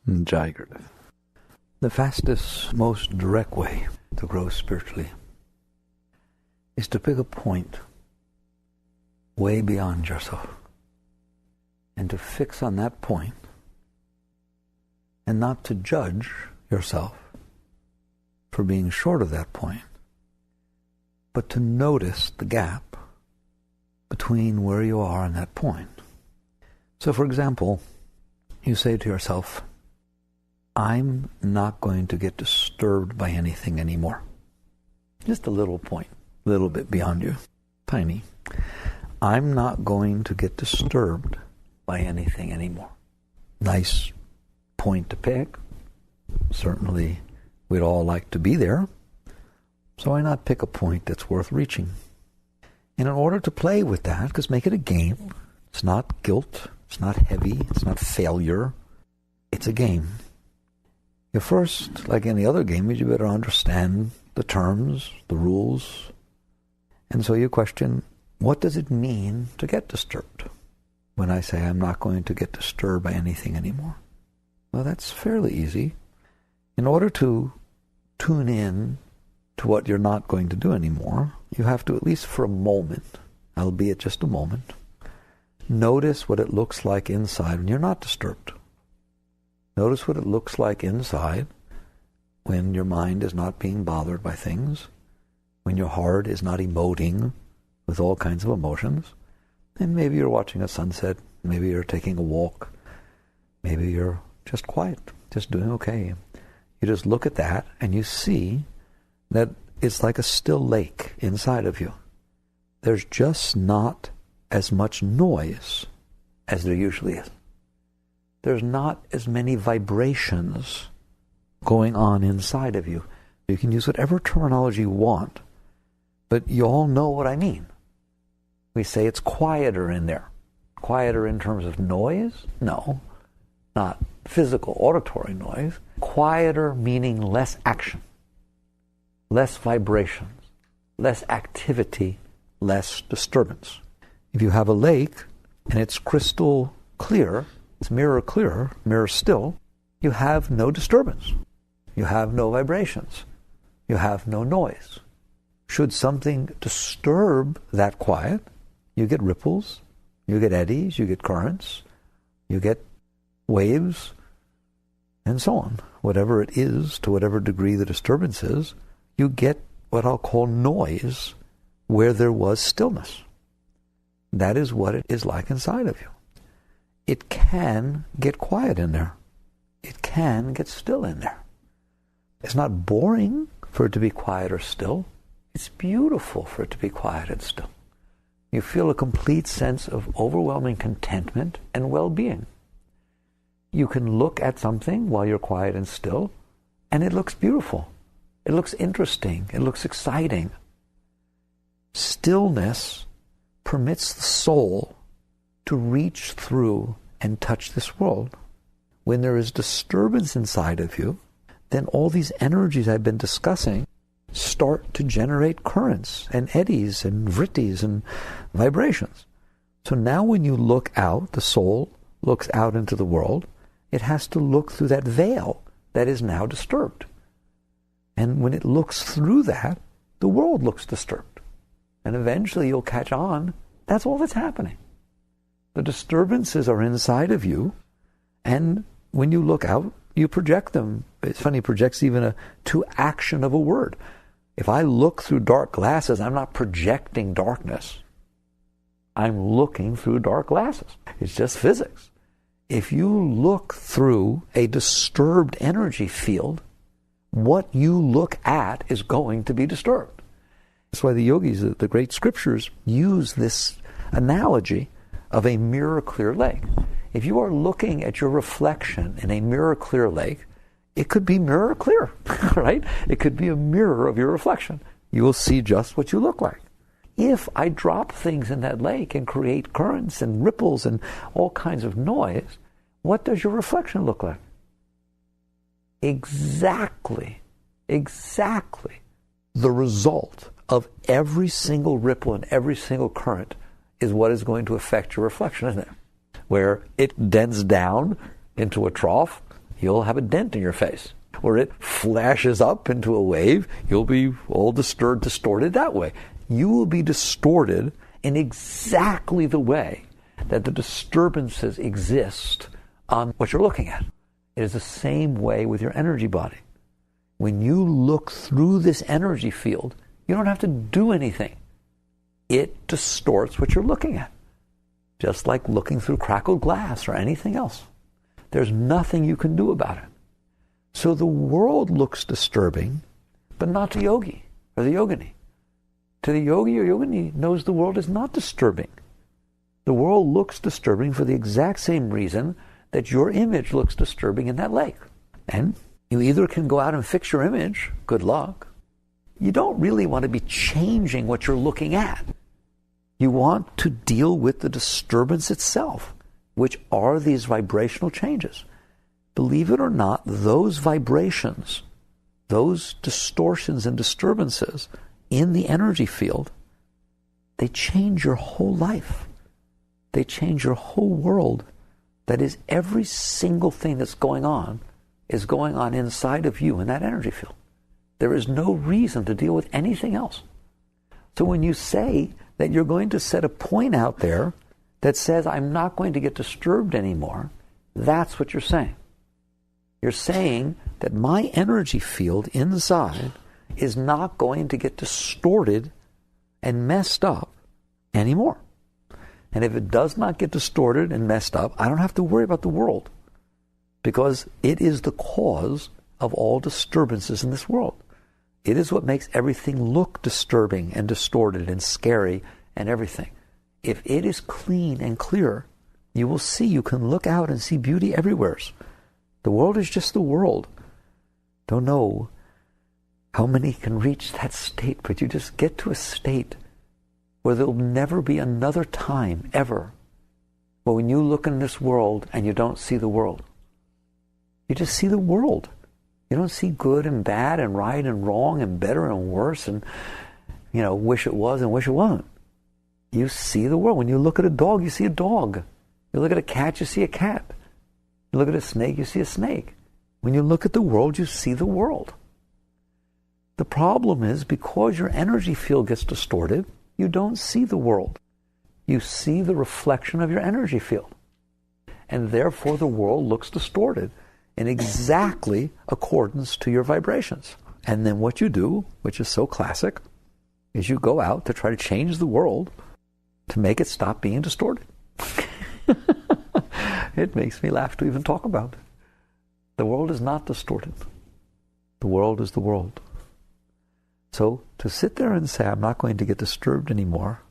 Jai Gurudev. The fastest, most direct way to grow spiritually is to pick a point way beyond yourself and to fix on that point and not to judge yourself for being short of that point, but to notice the gap between where you are and that point. So, for example, you say to yourself, I'm not going to get disturbed by anything anymore. Just a little point, a little bit beyond you, tiny. I'm not going to get disturbed by anything anymore. Nice point to pick. Certainly, we'd all like to be there. So why not pick a point that's worth reaching? And in order to play with that, because make it a game, it's not guilt, it's not heavy, it's not failure, it's a game. You first, like any other game, you better understand the terms, the rules. And so you question, what does it mean to get disturbed? When I say I'm not going to get disturbed by anything anymore. Well, that's fairly easy. In order to tune in to what you're not going to do anymore, you have to, at least for a moment, albeit just a moment, notice what it looks like inside when you're not disturbed. Notice what it looks like inside when your mind is not being bothered by things, when your heart is not emoting with all kinds of emotions. And maybe you're watching a sunset, maybe you're taking a walk, maybe you're just quiet, just doing okay. You just look at that and you see that it's like a still lake inside of you. There's just not as much noise as there usually is. There's not as many vibrations going on inside of you. You can use whatever terminology you want, but you all know what I mean. We say it's quieter in there. Quieter in terms of noise? No, not physical, auditory noise. Quieter meaning less action, less vibrations, less activity, less disturbance. If you have a lake and it's crystal clear, it's mirror clear, mirror still, you have no disturbance. You have no vibrations. You have no noise. Should something disturb that quiet, you get ripples, you get eddies, you get currents, you get waves, and so on. Whatever it is, to whatever degree the disturbance is, you get what I'll call noise where there was stillness. That is what it is like inside of you. It can get quiet in there. It can get still in there. It's not boring for it to be quiet or still. It's beautiful for it to be quiet and still. You feel a complete sense of overwhelming contentment and well-being. You can look at something while you're quiet and still, and it looks beautiful. It looks interesting. It looks exciting. Stillness permits the soul to reach through and touch this world. When there is disturbance inside of you, then all these energies I've been discussing start to generate currents and eddies and vrittis and vibrations. So now when you look out, the soul looks out into the world, it has to look through that veil that is now disturbed. And when it looks through that, the world looks disturbed. And eventually you'll catch on, that's all that's happening. The disturbances are inside of you, and when you look out, you project them. It's funny, it projects even to action of a word. If I look through dark glasses, I'm not projecting darkness. I'm looking through dark glasses. It's just physics. If you look through a disturbed energy field, what you look at is going to be disturbed. That's why the yogis, the great scriptures, use this analogy of a mirror-clear lake. If you are looking at your reflection in a mirror-clear lake, it could be mirror-clear, right? It could be a mirror of your reflection. You will see just what you look like. If I drop things in that lake and create currents and ripples and all kinds of noise, what does your reflection look like? Exactly the result of every single ripple and every single current is what is going to affect your reflection, isn't it? Where it dents down into a trough, you'll have a dent in your face. Or it flashes up into a wave, you'll be all distorted that way. You will be distorted in exactly the way that the disturbances exist on what you're looking at. It is the same way with your energy body. When you look through this energy field, you don't have to do anything. It distorts what you're looking at. Just like looking through crackled glass or anything else. There's nothing you can do about it. So the world looks disturbing, but not to yogi or the yogini. To the yogi or yogini knows the world is not disturbing. The world looks disturbing for the exact same reason that your image looks disturbing in that lake. And you either can go out and fix your image, good luck. You don't really want to be changing what you're looking at. You want to deal with the disturbance itself, which are these vibrational changes. Believe it or not, those vibrations, those distortions and disturbances in the energy field, they change your whole life. They change your whole world. That is, every single thing that's going on is going on inside of you in that energy field. There is no reason to deal with anything else. So when you say that you're going to set a point out there that says, I'm not going to get disturbed anymore, that's what you're saying. You're saying that my energy field inside is not going to get distorted and messed up anymore. And if it does not get distorted and messed up, I don't have to worry about the world, because it is the cause of all disturbances in this world. It is what makes everything look disturbing and distorted and scary and everything. If it is clean and clear, you will see, you can look out and see beauty everywhere. The world is just the world. Don't know how many can reach that state, but you just get to a state where there'll never be another time, ever, where when you look in this world and you don't see the world. You just see the world. You don't see good and bad and right and wrong and better and worse and, wish it was and wish it wasn't. You see the world. When you look at a dog, you see a dog. You look at a cat, you see a cat. You look at a snake, you see a snake. When you look at the world, you see the world. The problem is, because your energy field gets distorted, you don't see the world. You see the reflection of your energy field. And therefore the world looks distorted in exactly accordance to your vibrations. And then what you do, which is so classic, is you go out to try to change the world to make it stop being distorted. It makes me laugh to even talk about it. The world is not distorted. The world is the world. So to sit there and say, I'm not going to get disturbed anymore,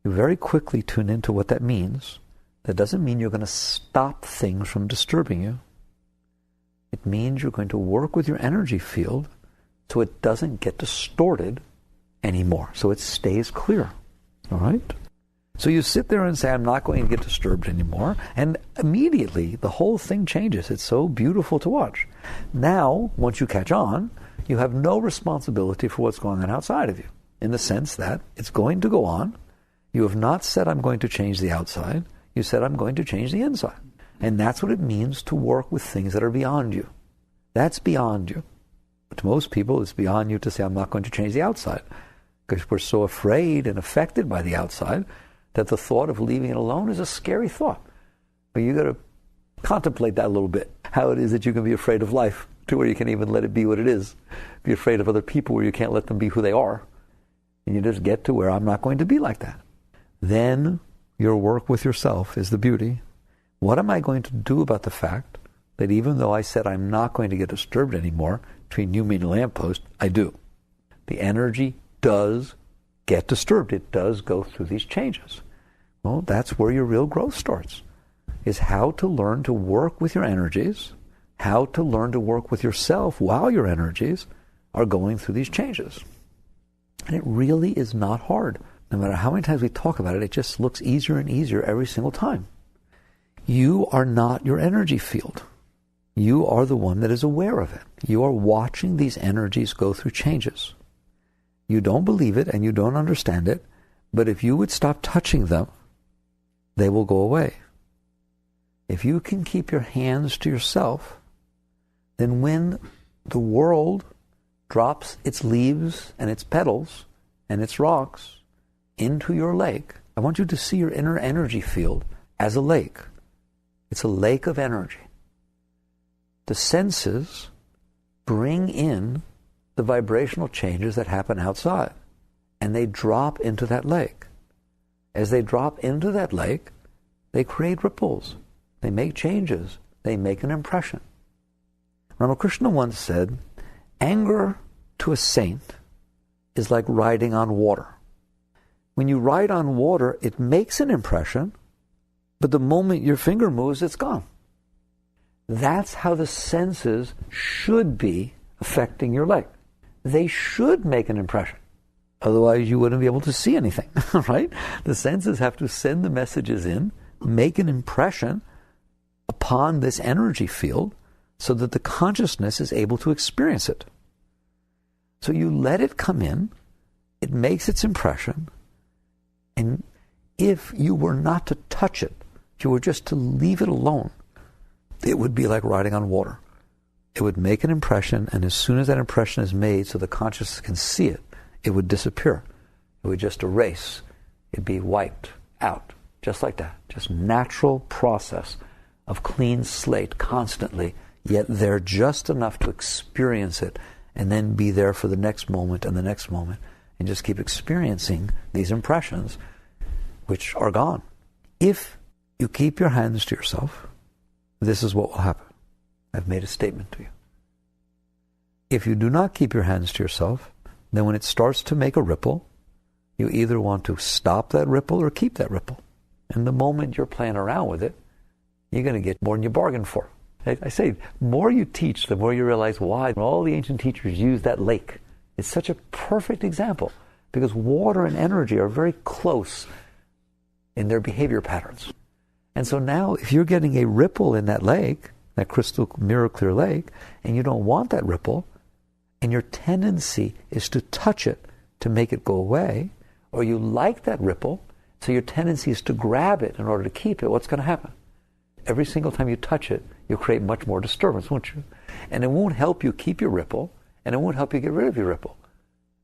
you very quickly tune into what that means. That doesn't mean you're going to stop things from disturbing you. It means you're going to work with your energy field so it doesn't get distorted anymore, so it stays clear. All right? So you sit there and say, I'm not going to get disturbed anymore, and immediately the whole thing changes. It's so beautiful to watch. Now, once you catch on, you have no responsibility for what's going on outside of you, in the sense that it's going to go on. You have not said, I'm going to change the outside. You said, I'm going to change the inside. And that's what it means to work with things that are beyond you. That's beyond you. But to most people, it's beyond you to say, I'm not going to change the outside, because we're so afraid and affected by the outside that the thought of leaving it alone is a scary thought. But you got to contemplate that a little bit, how it is that you can be afraid of life to where you can even let it be what it is. Be afraid of other people where you can't let them be who they are. And you just get to where I'm not going to be like that. Then your work with yourself is the beauty. What am I going to do about the fact that even though I said I'm not going to get disturbed anymore, between you, me, and the lamppost, I do. The energy does get disturbed. It does go through these changes. Well, that's where your real growth starts, is how to learn to work with your energies, how to learn to work with yourself while your energies are going through these changes. And it really is not hard. No matter how many times we talk about it, it just looks easier and easier every single time. You are not your energy field. You are the one that is aware of it. You are watching these energies go through changes. You don't believe it and you don't understand it, but if you would stop touching them, they will go away. If you can keep your hands to yourself then when the world drops its leaves and its petals and its rocks into your lake, I want you to see your inner energy field as a lake. It's a lake of energy. The senses bring in the vibrational changes that happen outside, and they drop into that lake. As they drop into that lake, they create ripples. They make changes. They make an impression. Ramakrishna once said, anger to a saint is like riding on water. When you ride on water, it makes an impression, but the moment your finger moves, it's gone. That's how the senses should be affecting your lake. They should make an impression. Otherwise, you wouldn't be able to see anything, right? The senses have to send the messages in, make an impression upon this energy field so that the consciousness is able to experience it. So you let it come in, it makes its impression, and if you were not to touch it, if you were just to leave it alone, it would be like riding on water. It would make an impression, and as soon as that impression is made so the consciousness can see it, it would disappear. It would just erase. It'd be wiped out, just like that. Just natural process of clean slate constantly, yet there just enough to experience it and then be there for the next moment and the next moment and just keep experiencing these impressions which are gone. If you keep your hands to yourself, this is what will happen. I've made a statement to you. If you do not keep your hands to yourself, then when it starts to make a ripple, you either want to stop that ripple or keep that ripple. And the moment you're playing around with it, you're going to get more than you bargained for. I say, the more you teach, the more you realize why all the ancient teachers use that lake. It's such a perfect example because water and energy are very close in their behavior patterns. And so now if you're getting a ripple in that lake, that crystal mirror clear lake, and you don't want that ripple, and your tendency is to touch it to make it go away, or you like that ripple, so your tendency is to grab it in order to keep it, what's going to happen? Every single time you touch it, you'll create much more disturbance, won't you? And it won't help you keep your ripple, and it won't help you get rid of your ripple.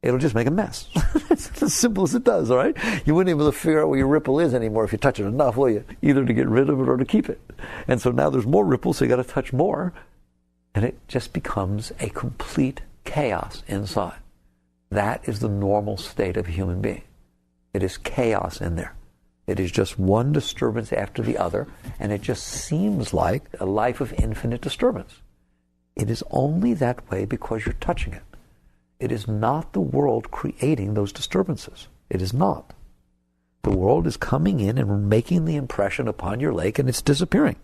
It'll just make a mess. It's as simple as it does, all right? You wouldn't be able to figure out where your ripple is anymore if you touch it enough, will you? Either to get rid of it or to keep it. And so now there's more ripples, so you got to touch more, and it just becomes a complete chaos inside. That is the normal state of a human being. It is chaos in there. It is just one disturbance after the other, and it just seems like a life of infinite disturbance. It is only that way because you're touching it. It is not the world creating those disturbances. It is not. The world is coming in and making the impression upon your lake, and it's disappearing.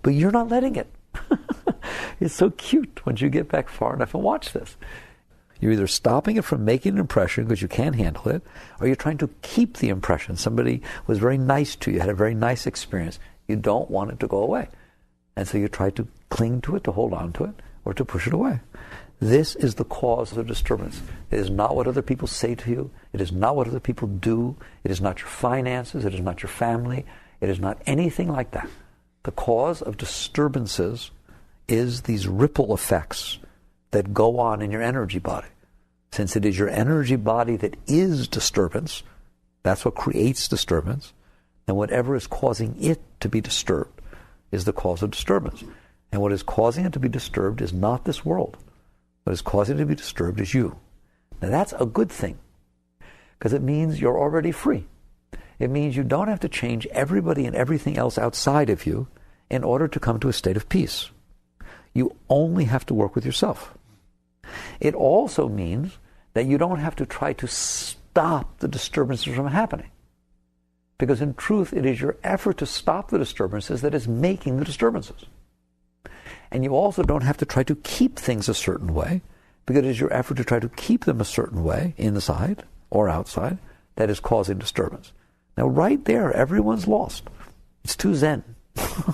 But you're not letting it. It's so cute once you get back far enough and watch this. You're either stopping it from making an impression because you can't handle it, or you're trying to keep the impression. Somebody was very nice to you, had a very nice experience. You don't want it to go away. And so you try to cling to it, to hold on to it, or to push it away. This is the cause of the disturbance. It is not what other people say to you. It is not what other people do. It is not your finances. It is not your family. It is not anything like that. The cause of disturbances is these ripple effects that go on in your energy body. Since it is your energy body that is disturbance, that's what creates disturbance, and whatever is causing it to be disturbed is the cause of disturbance. And what is causing it to be disturbed is not this world. What is causing it to be disturbed is you. Now that's a good thing, because it means you're already free. It means you don't have to change everybody and everything else outside of you in order to come to a state of peace. You only have to work with yourself. It also means that you don't have to try to stop the disturbances from happening. Because in truth, it is your effort to stop the disturbances that is making the disturbances. And you also don't have to try to keep things a certain way, because it is your effort to try to keep them a certain way, inside or outside, that is causing disturbance. Now right there, everyone's lost. It's too Zen.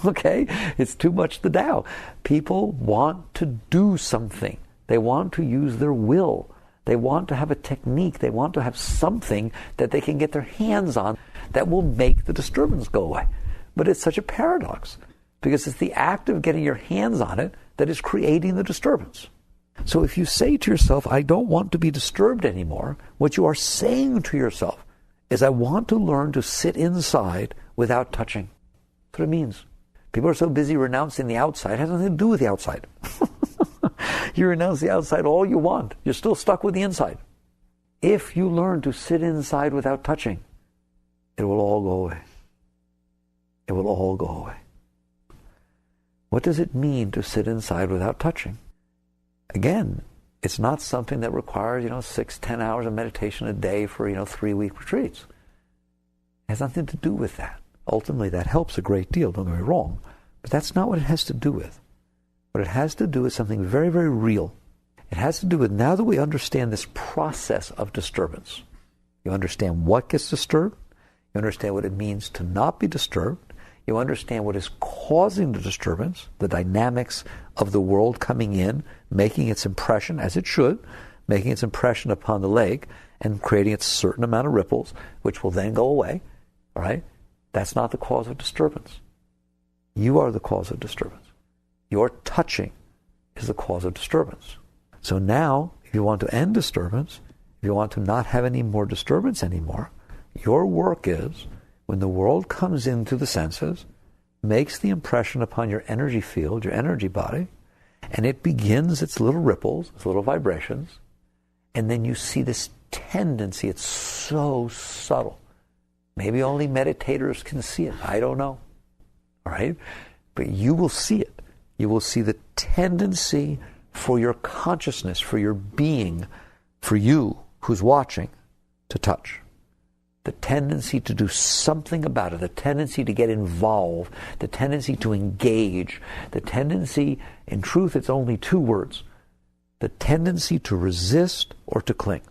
Okay? It's too much the Tao. People want to do something. They want to use their will. They want to have a technique. They want to have something that they can get their hands on that will make the disturbance go away. But it's such a paradox, because it's the act of getting your hands on it that is creating the disturbance. So if you say to yourself, I don't want to be disturbed anymore, what you are saying to yourself is, I want to learn to sit inside without touching. That's what it means. People are so busy renouncing the outside. It has nothing to do with the outside. You renounce the outside all you want. You're still stuck with the inside. If you learn to sit inside without touching, it will all go away. It will all go away. What does it mean to sit inside without touching? Again, it's not something that requires, 6-10 hours of meditation a day for, 3-week retreats. It has nothing to do with that. Ultimately, that helps a great deal, don't get me wrong. But that's not what it has to do with. What it has to do with something very, very real. It has to do with, now that we understand this process of disturbance, you understand what gets disturbed, you understand what it means to not be disturbed, you understand what is causing the disturbance, the dynamics of the world coming in, making its impression, as it should, making its impression upon the lake, and creating its certain amount of ripples, which will then go away, all right? That's not the cause of disturbance. You are the cause of disturbance. Your touching is the cause of disturbance. So now, if you want to end disturbance, if you want to not have any more disturbance anymore, your work is, when the world comes into the senses, makes the impression upon your energy field, your energy body, and it begins its little ripples, its little vibrations, and then you see this tendency. It's so subtle. Maybe only meditators can see it. I don't know. All right? But you will see it. You will see the tendency for your consciousness, for your being, for you who's watching, to touch. The tendency to do something about it, the tendency to get involved, the tendency to engage, the tendency, in truth, it's only 2 words, the tendency to resist or to cling.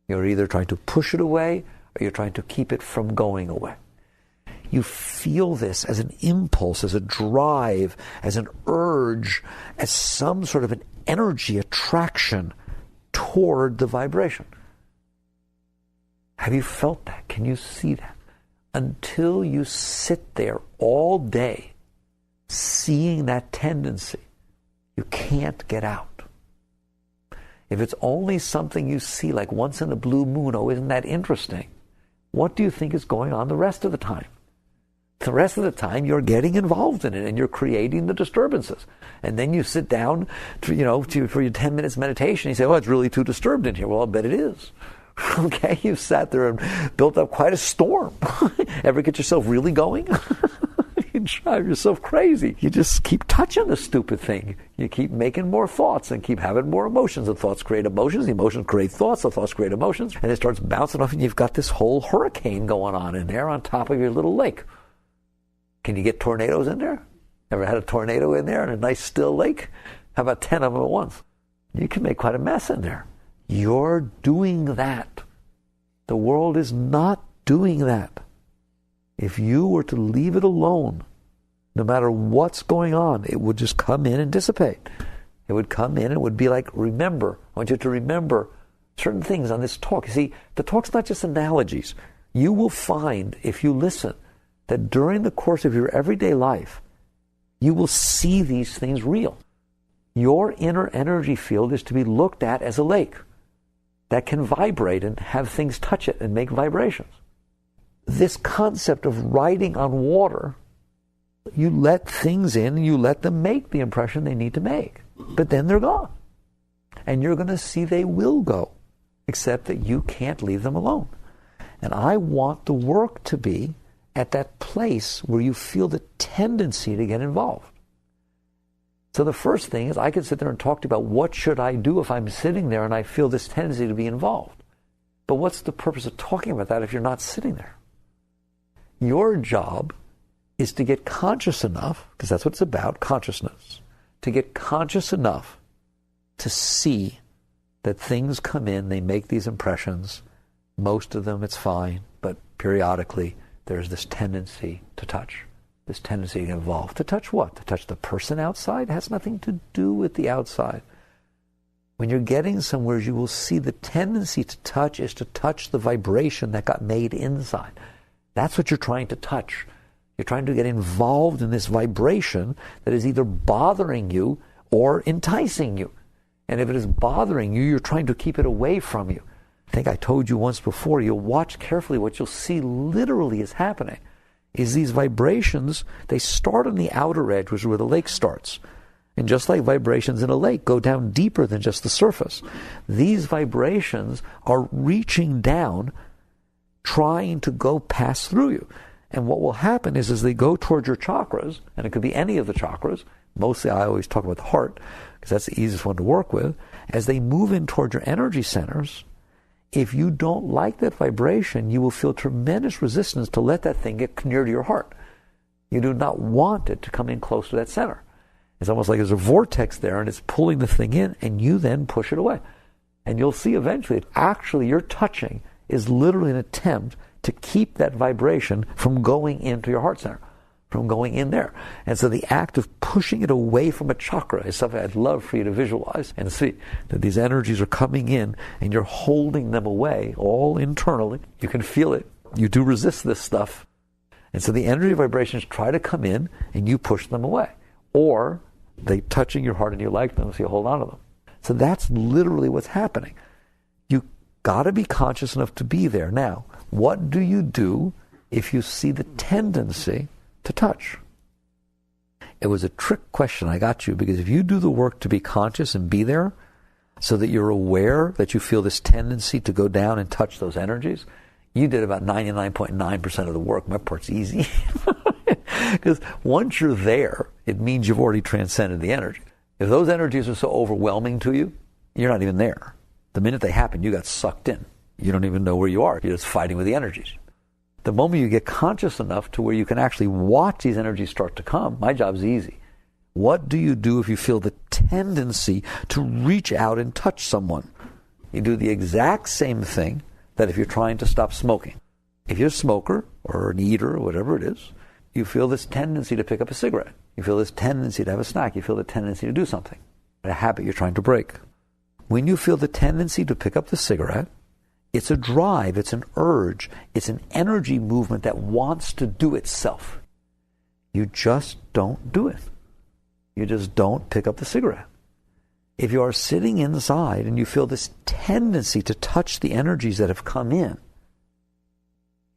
You're either trying to push it away or you're trying to keep it from going away. You feel this as an impulse, as a drive, as an urge, as some sort of an energy attraction toward the vibration. Have you felt that? Can you see that? Until you sit there all day seeing that tendency, you can't get out. If it's only something you see like once in a blue moon, oh, isn't that interesting? What do you think is going on the rest of the time? The rest of the time you're getting involved in it and you're creating the disturbances. And then you sit down for your 10 minutes meditation. You say, well, it's really too disturbed in here. Well, I bet it is. Okay, you've sat there and built up quite a storm. Ever get yourself really going? You drive yourself crazy. You just keep touching the stupid thing. You keep making more thoughts and keep having more emotions. The thoughts create emotions. The emotions create thoughts. The thoughts create emotions. And it starts bouncing off and you've got this whole hurricane going on in there on top of your little lake. Can you get tornadoes in there? Ever had a tornado in there in a nice still lake? How about 10 of them at once? You can make quite a mess in there. You're doing that. The world is not doing that. If you were to leave it alone, no matter what's going on, it would just come in and dissipate. It would come in and it would be like, remember. I want you to remember certain things on this talk. You see, the talk's not just analogies. You will find, if you listen, that during the course of your everyday life, you will see these things real. Your inner energy field is to be looked at as a lake that can vibrate and have things touch it and make vibrations. This concept of riding on water, you let things in and you let them make the impression they need to make. But then they're gone. And you're going to see they will go, except that you can't leave them alone. And I want the work to be at that place where you feel the tendency to get involved. So the first thing is I can sit there and talk to you about what should I do if I'm sitting there and I feel this tendency to be involved. But what's the purpose of talking about that if you're not sitting there? Your job is to get conscious enough, because that's what it's about, consciousness, to get conscious enough to see that things come in, they make these impressions. Most of them it's fine, but periodically there's this tendency to touch. This tendency to get involved. To touch what? To touch the person outside? It has nothing to do with the outside. When you're getting somewhere, you will see the tendency to touch is to touch the vibration that got made inside. That's what you're trying to touch. You're trying to get involved in this vibration that is either bothering you or enticing you. And if it is bothering you, you're trying to keep it away from you. I think I told you once before, you'll watch carefully, what you'll see literally is happening is these vibrations, they start on the outer edge, which is where the lake starts. And just like vibrations in a lake go down deeper than just the surface, these vibrations are reaching down, trying to go pass through you. And what will happen is as they go towards your chakras, and it could be any of the chakras, mostly I always talk about the heart, because that's the easiest one to work with, as they move in towards your energy centers, if you don't like that vibration, you will feel tremendous resistance to let that thing get near to your heart. You do not want it to come in close to that center. It's almost like there's a vortex there and it's pulling the thing in, and you then push it away. And you'll see eventually, actually your touching is literally an attempt to keep that vibration from going into your heart center, from going in there. And so the act of pushing it away from a chakra is something I'd love for you to visualize and see, that these energies are coming in and you're holding them away all internally. You can feel it. You do resist this stuff. And so the energy vibrations try to come in and you push them away. Or they touching your heart and you like them, so you hold on to them. So that's literally what's happening. You got to be conscious enough to be there. Now, what do you do if you see the tendency to touch? It was a trick question I got you, because if you do the work to be conscious and be there so that you're aware that you feel this tendency to go down and touch those energies, you did about 99.9% of the work. My part's easy. Because once you're there, it means you've already transcended the energy. If those energies are so overwhelming to you, you're not even there. The minute they happen, you got sucked in. You don't even know where you are. You're just fighting with the energies. The moment you get conscious enough to where you can actually watch these energies start to come, my job's easy. What do you do if you feel the tendency to reach out and touch someone? You do the exact same thing that if you're trying to stop smoking. If you're a smoker or an eater or whatever it is, you feel this tendency to pick up a cigarette. You feel this tendency to have a snack. You feel the tendency to do something, a habit you're trying to break. When you feel the tendency to pick up the cigarette, it's a drive, it's an urge, it's an energy movement that wants to do itself. You just don't do it. You just don't pick up the cigarette. If you are sitting inside and you feel this tendency to touch the energies that have come in,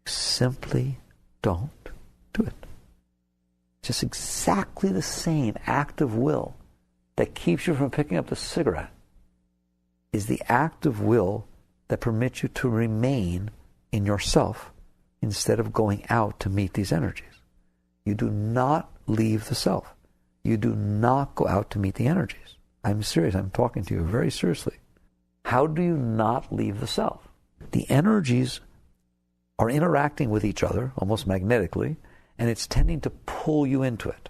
simply don't do it. Just exactly the same act of will that keeps you from picking up the cigarette is the act of will that permits you to remain in yourself instead of going out to meet these energies. You do not leave the self. You do not go out to meet the energies. I'm serious. I'm talking to you very seriously. How do you not leave the self? The energies are interacting with each other almost magnetically, and it's tending to pull you into it.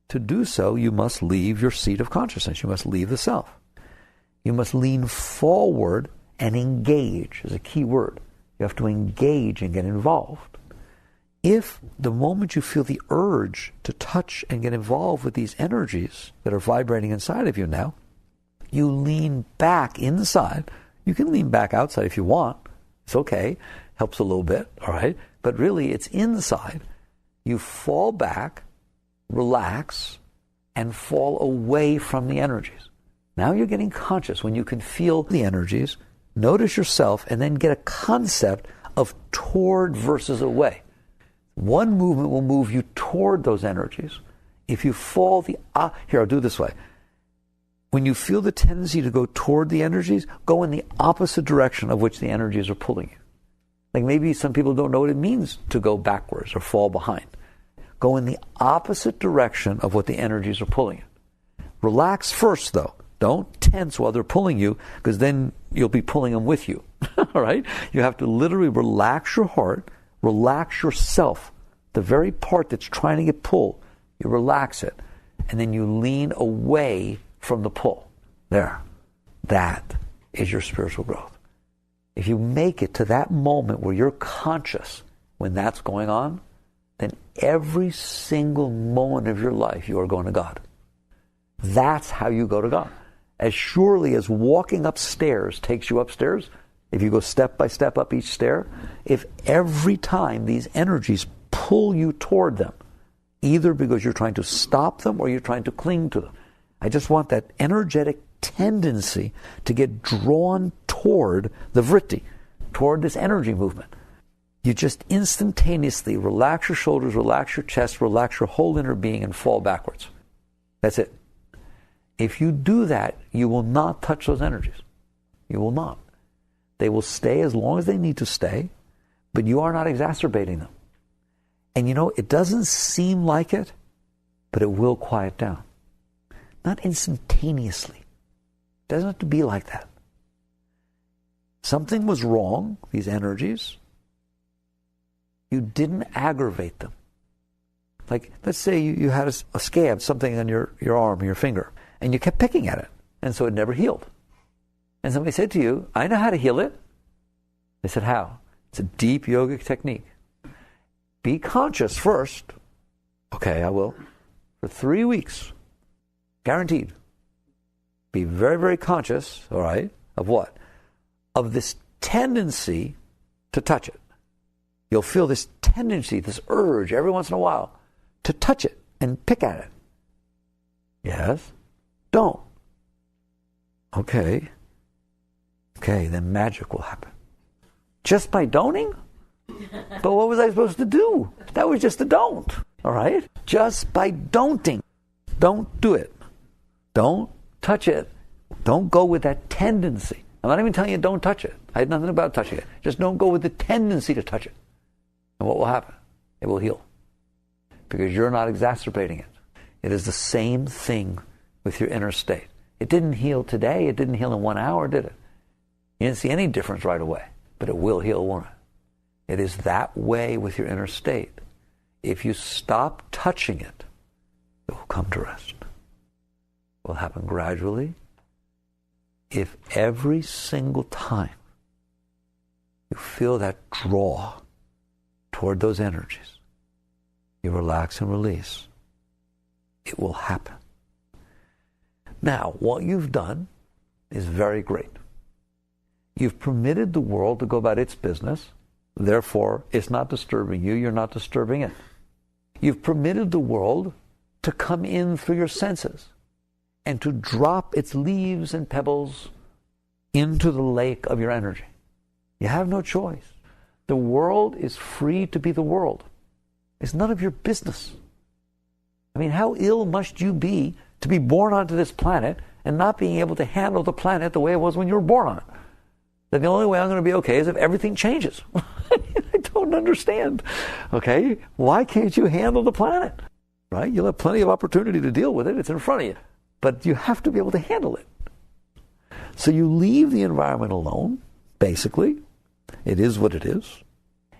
To do so, you must leave your seat of consciousness. You must leave the self. You must lean forward and engage is a key word. You have to engage and get involved. If the moment you feel the urge to touch and get involved with these energies that are vibrating inside of you now, you lean back inside. You can lean back outside if you want. It's okay. Helps a little bit, all right? But really, it's inside. You fall back, relax, and fall away from the energies. Now you're getting conscious. When you can feel the energies, notice yourself, and then get a concept of toward versus away. One movement will move you toward those energies. If you fall here, I'll do it this way. When you feel the tendency to go toward the energies, go in the opposite direction of which the energies are pulling you. Like maybe some people don't know what it means to go backwards or fall behind. Go in the opposite direction of what the energies are pulling you. Relax first, though. Don't tense while they're pulling you, because then you'll be pulling them with you. All right? You have to literally relax your heart, relax yourself. The very part that's trying to get pulled, you relax it. And then you lean away from the pull. There. That is your spiritual growth. If you make it to that moment where you're conscious when that's going on, then every single moment of your life you are going to God. That's how you go to God. As surely as walking upstairs takes you upstairs, if you go step by step up each stair, if every time these energies pull you toward them, either because you're trying to stop them or you're trying to cling to them, I just want that energetic tendency to get drawn toward the vritti, toward this energy movement. You just instantaneously relax your shoulders, relax your chest, relax your whole inner being, and fall backwards. That's it. If you do that, you will not touch those energies. You will not. They will stay as long as they need to stay, but you are not exacerbating them. And it doesn't seem like it, but it will quiet down. Not instantaneously. It doesn't have to be like that. Something was wrong, these energies. You didn't aggravate them. Like, let's say you had a scab, something on your arm or your finger, and you kept picking at it, and so it never healed. And somebody said to you, I know how to heal it. They said, how? It's a deep yogic technique. Be conscious first. Okay, I will. For 3 weeks. Guaranteed. Be very, very conscious, all right, of what? Of this tendency to touch it. You'll feel this tendency, this urge every once in a while to touch it and pick at it. Yes? Don't. Okay, then magic will happen. Just by don'ting? But what was I supposed to do? That was just a don't. All right? Just by don'ting. Don't do it. Don't touch it. Don't go with that tendency. I'm not even telling you don't touch it. I had nothing about touching it. Just don't go with the tendency to touch it. And what will happen? It will heal. Because you're not exacerbating it. It is the same thing with your inner state. It didn't heal today. It didn't heal in 1 hour, did it? You didn't see any difference right away. But it will heal, won't it? It is that way with your inner state. If you stop touching it, it will come to rest. It will happen gradually. If every single time you feel that draw toward those energies, you relax and release, it will happen. Now, what you've done is very great. You've permitted the world to go about its business. Therefore, it's not disturbing you. You're not disturbing it. You've permitted the world to come in through your senses and to drop its leaves and pebbles into the lake of your energy. You have no choice. The world is free to be the world. It's none of your business. I mean, how ill must you be to be born onto this planet and not being able to handle the planet the way it was when you were born on it? That the only way I'm going to be okay is if everything changes. I don't understand. Okay? Why can't you handle the planet? Right? You'll have plenty of opportunity to deal with it. It's in front of you. But you have to be able to handle it. So you leave the environment alone, basically. It is what it is.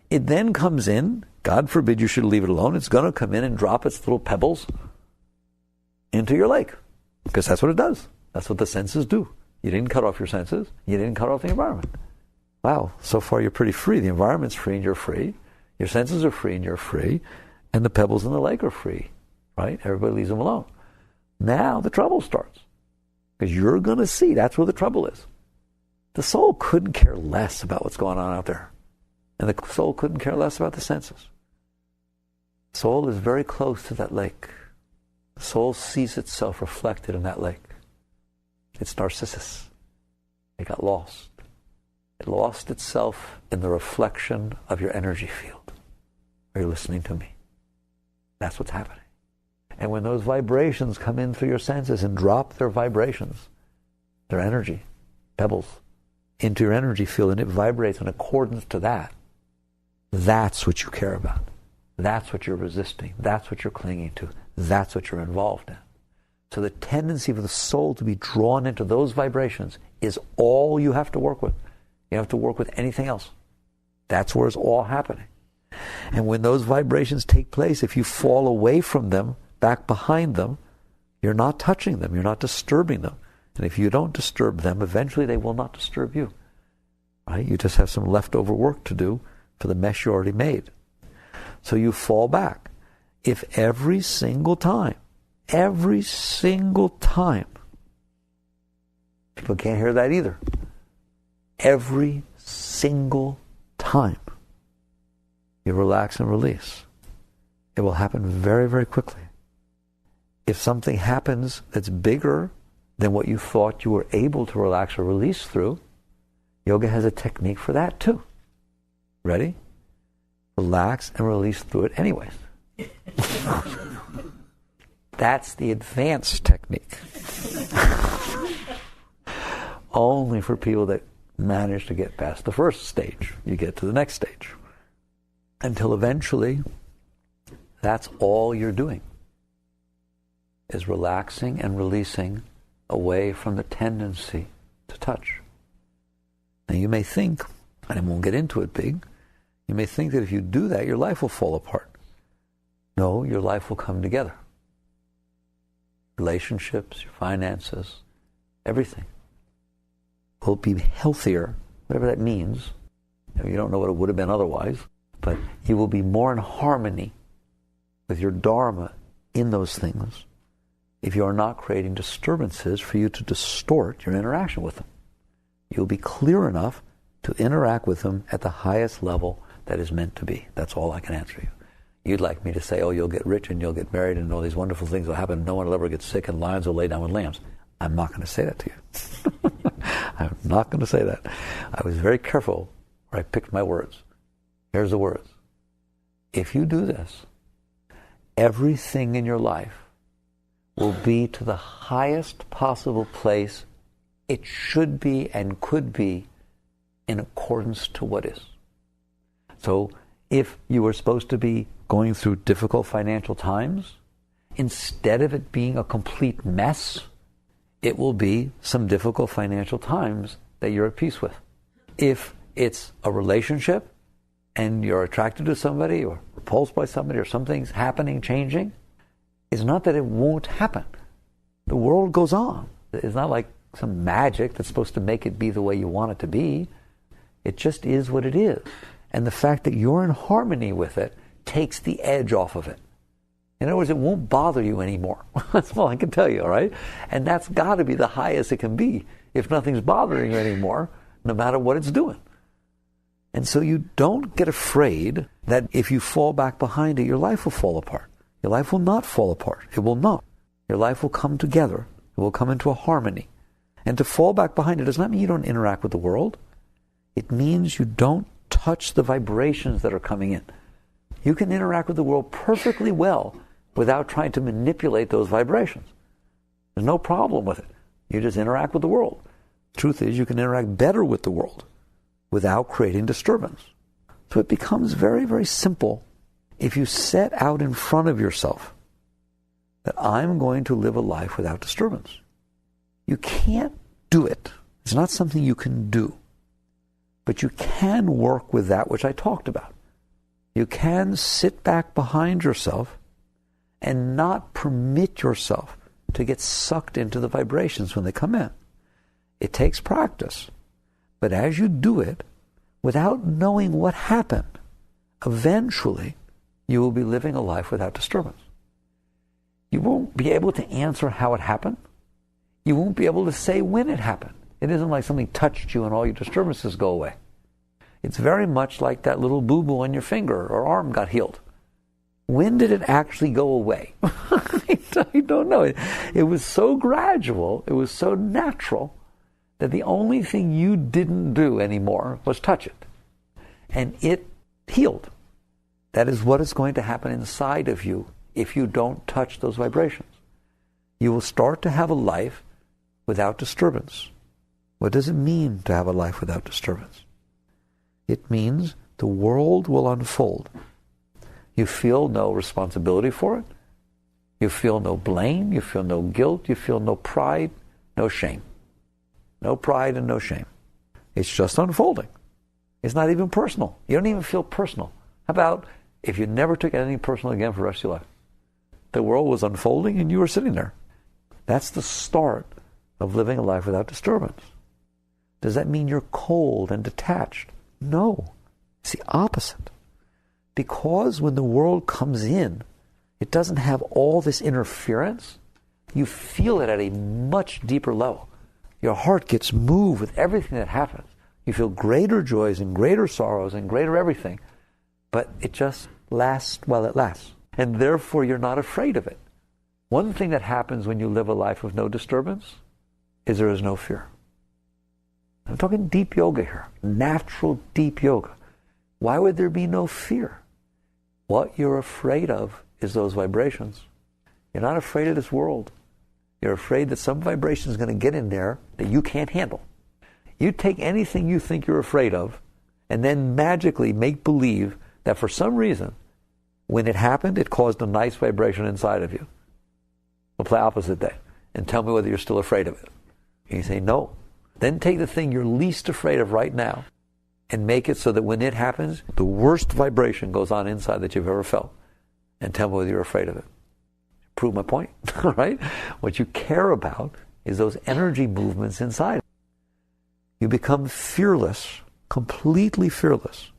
It then comes in. God forbid you should leave it alone. It's going to come in and drop its little pebbles into your lake. Because that's what it does. That's what the senses do. You didn't cut off your senses. You didn't cut off the environment. Wow, so far you're pretty free. The environment's free and you're free. Your senses are free and you're free. And the pebbles in the lake are free. Right? Everybody leaves them alone. Now the trouble starts. Because you're going to see that's where the trouble is. The soul couldn't care less about what's going on out there. And the soul couldn't care less about the senses. The soul is very close to that lake. The soul sees itself reflected in that lake. It's Narcissus. It got lost. It lost itself in the reflection of your energy field. Are you listening to me? That's what's happening. And when those vibrations come in through your senses and drop their vibrations, their energy, pebbles, into your energy field, and it vibrates in accordance to that, that's what you care about. That's what you're resisting. That's what you're clinging to. That's what you're involved in. So the tendency for the soul to be drawn into those vibrations is all you have to work with. You don't have to work with anything else. That's where it's all happening. And when those vibrations take place, if you fall away from them, back behind them, you're not touching them. You're not disturbing them. And if you don't disturb them, eventually they will not disturb you. Right? You just have some leftover work to do for the mess you already made. So you fall back. If every single time, people can't hear that either. Every single time you relax and release, it will happen very, very quickly. If something happens that's bigger than what you thought you were able to relax or release through, yoga has a technique for that too. Ready? Relax and release through it anyways. That's the advanced technique. Only for people that manage to get past the first stage. You get to the next stage. Until eventually, that's all you're doing, is relaxing and releasing away from the tendency to touch. Now you may think, and I won't get into it big, you may think that if you do that, your life will fall apart. No, your life will come together. Relationships, your finances, everything will be healthier, whatever that means. You don't know what it would have been otherwise, but you will be more in harmony with your dharma in those things if you are not creating disturbances for you to distort your interaction with them. You'll be clear enough to interact with them at the highest level that is meant to be. That's all I can answer you. You'd like me to say, oh, you'll get rich and you'll get married and all these wonderful things will happen. No one will ever get sick and lions will lay down with lambs. I'm not going to say that to you. I'm not going to say that. I was very careful where I picked my words. Here's the words. If you do this, everything in your life will be to the highest possible place it should be and could be in accordance to what is. So if you were supposed to be going through difficult financial times, instead of it being a complete mess, it will be some difficult financial times that you're at peace with. If it's a relationship and you're attracted to somebody or repulsed by somebody or something's happening, changing, it's not that it won't happen. The world goes on. It's not like some magic that's supposed to make it be the way you want it to be. It just is what it is. And the fact that you're in harmony with it takes the edge off of it. In other words, it won't bother you anymore. That's all I can tell you, all right? And that's got to be the highest it can be if nothing's bothering you anymore, no matter what it's doing. And so you don't get afraid that if you fall back behind it, your life will fall apart. Your life will not fall apart. It will not. Your life will come together. It will come into a harmony. And to fall back behind it does not mean you don't interact with the world. It means you don't touch the vibrations that are coming in. You can interact with the world perfectly well without trying to manipulate those vibrations. There's no problem with it. You just interact with the world. The truth is, you can interact better with the world without creating disturbance. So it becomes very, very simple if you set out in front of yourself that I'm going to live a life without disturbance. You can't do it. It's not something you can do. But you can work with that which I talked about. You can sit back behind yourself and not permit yourself to get sucked into the vibrations when they come in. It takes practice. But as you do it, without knowing what happened, eventually you will be living a life without disturbance. You won't be able to answer how it happened. You won't be able to say when it happened. It isn't like something touched you and all your disturbances go away. It's very much like that little boo-boo on your finger or arm got healed. When did it actually go away? I don't know. It was so gradual, it was so natural, that the only thing you didn't do anymore was touch it. And it healed. That is what is going to happen inside of you if you don't touch those vibrations. You will start to have a life without disturbance. What does it mean to have a life without disturbance? It means the world will unfold. You feel no responsibility for it. You feel no blame. You feel no guilt. You feel no pride, no shame. No pride and no shame. It's just unfolding. It's not even personal. You don't even feel personal. How about if you never took anything personal again for the rest of your life? The world was unfolding and you were sitting there. That's the start of living a life without disturbance. Does that mean you're cold and detached? No. It's the opposite. Because when the world comes in, it doesn't have all this interference. You feel it at a much deeper level. Your heart gets moved with everything that happens. You feel greater joys and greater sorrows and greater everything. But it just lasts while it lasts. And therefore you're not afraid of it. One thing that happens when you live a life of no disturbance is there is no fear. I'm talking deep yoga here, natural deep yoga. Why would there be no fear? What you're afraid of is those vibrations. You're not afraid of this world. You're afraid that some vibration is going to get in there that you can't handle. You take anything you think you're afraid of and then magically make believe that for some reason, when it happened, it caused a nice vibration inside of you. We'll play opposite day and tell me whether you're still afraid of it. And you say no. Then take the thing you're least afraid of right now and make it so that when it happens, the worst vibration goes on inside that you've ever felt. And tell me whether you're afraid of it. Prove my point, right? What you care about is those energy movements inside. You become fearless, completely fearless,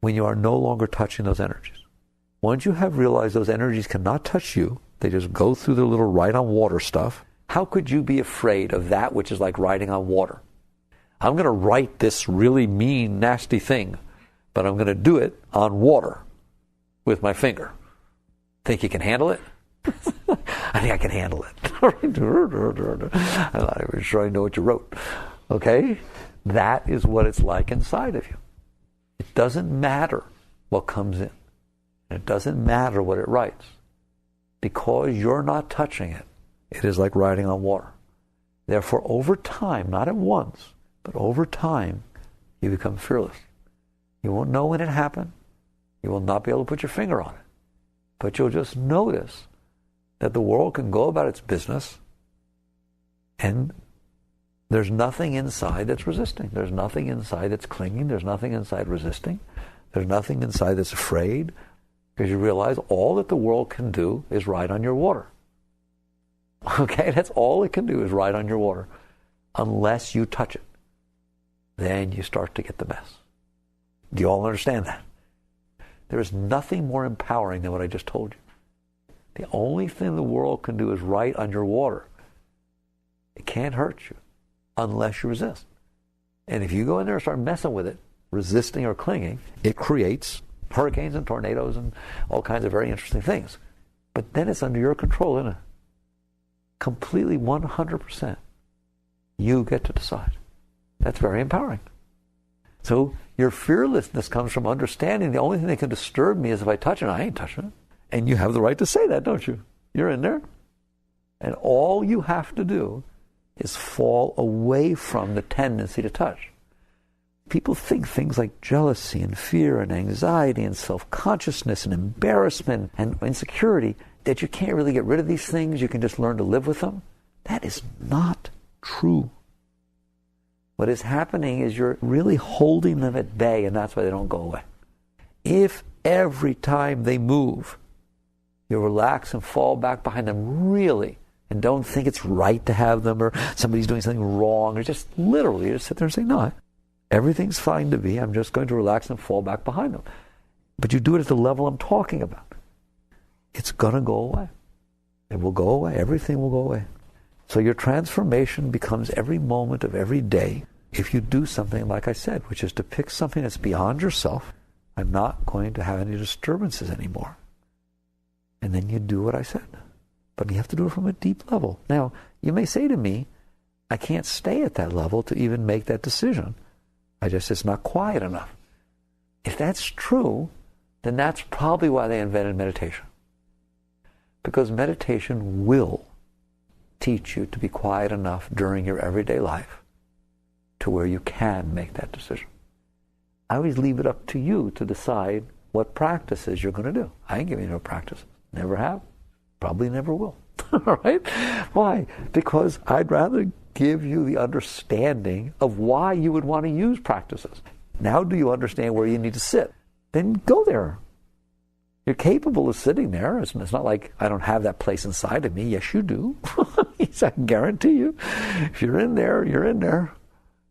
when you are no longer touching those energies. Once you have realized those energies cannot touch you, they just go through their little ride on water stuff, how could you be afraid of that which is like riding on water? I'm going to write this really mean, nasty thing, but I'm going to do it on water with my finger. Think you can handle it? I think I can handle it. I'm not even sure I know what you wrote. Okay? That is what it's like inside of you. It doesn't matter what comes in. It doesn't matter what it writes. Because you're not touching it, it is like riding on water. Therefore, over time, not at once, but over time, you become fearless. You won't know when it happened. You will not be able to put your finger on it. But you'll just notice that the world can go about its business and there's nothing inside that's resisting. There's nothing inside that's clinging. There's nothing inside resisting. There's nothing inside that's afraid, because you realize all that the world can do is ride on your water. Okay? That's all it can do is ride on your water, unless you touch it. Then you start to get the mess. Do you all understand that? There is nothing more empowering than what I just told you. The only thing the world can do is ride on your water. It can't hurt you unless you resist. And if you go in there and start messing with it, resisting or clinging, it creates hurricanes and tornadoes and all kinds of very interesting things. But then it's under your control, isn't it? Completely 100%. You get to decide. That's very empowering. So your fearlessness comes from understanding the only thing that can disturb me is if I touch it. I ain't touching it. And you have the right to say that, don't you? You're in there. And all you have to do is fall away from the tendency to touch. People think things like jealousy and fear and anxiety and self-consciousness and embarrassment and insecurity, that you can't really get rid of these things, you can just learn to live with them. That is not true. What is happening is you're really holding them at bay, and that's why they don't go away. If every time they move, you relax and fall back behind them really, and don't think it's right to have them or somebody's doing something wrong, or just literally just sit there and say, no, everything's fine to be. I'm just going to relax and fall back behind them. But you do it at the level I'm talking about. It's going to go away. It will go away. Everything will go away. So your transformation becomes every moment of every day if you do something like I said, which is to pick something that's beyond yourself. I'm not going to have any disturbances anymore. And then you do what I said. But you have to do it from a deep level. Now, you may say to me, I can't stay at that level to even make that decision. It's not quiet enough. If that's true, then that's probably why they invented meditation. Because meditation will teach you to be quiet enough during your everyday life to where you can make that decision. I always leave it up to you to decide what practices you're going to do. I ain't giving you no practices. Never have. Probably never will. All right? Why? Because I'd rather give you the understanding of why you would want to use practices. Now do you understand where you need to sit? Then go there. You're capable of sitting there. It's not like I don't have that place inside of me. Yes, you do. I can guarantee you. If you're in there, you're in there.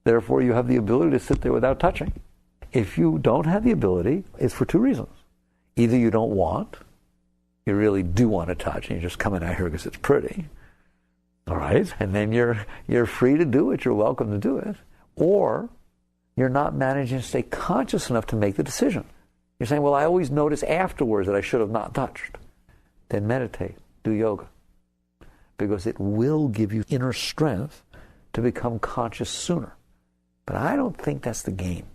Therefore, you have the ability to sit there without touching. If you don't have the ability, it's for two reasons. Either you don't want, you really do want to touch, and you're just coming out here because it's pretty. All right? And then you're free to do it. You're welcome to do it. Or you're not managing to stay conscious enough to make the decision. You're saying, well, I always notice afterwards that I should have not touched. Then meditate. do yoga, because it will give you inner strength to become conscious sooner. But I don't think that's the game.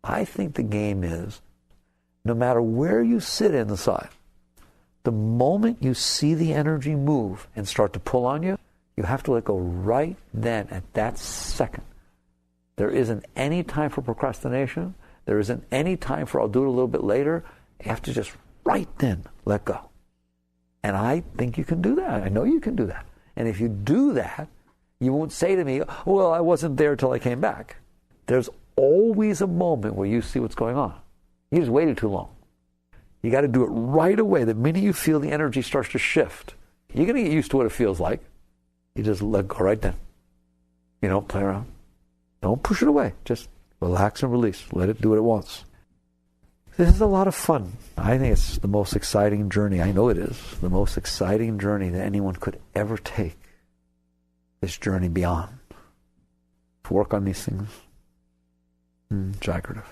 I think the game is, no matter where you sit inside, the moment you see the energy move and start to pull on you, you have to let go right then, at that second. There isn't any time for procrastination. There isn't any time for I'll do it a little bit later. You have to just right then let go. And I think you can do that. I know you can do that. And if you do that, you won't say to me, well, I wasn't there till I came back. There's always a moment where you see what's going on. You just waited too long. You got to do it right away. The minute you feel the energy starts to shift, you're going to get used to what it feels like. You just let go right then. You don't play around. Don't push it away. Just relax and release. Let it do what it wants. This is a lot of fun. I think it's the most exciting journey. I know it is. The most exciting journey that anyone could ever take. This journey beyond. To work on these things. Jagarath.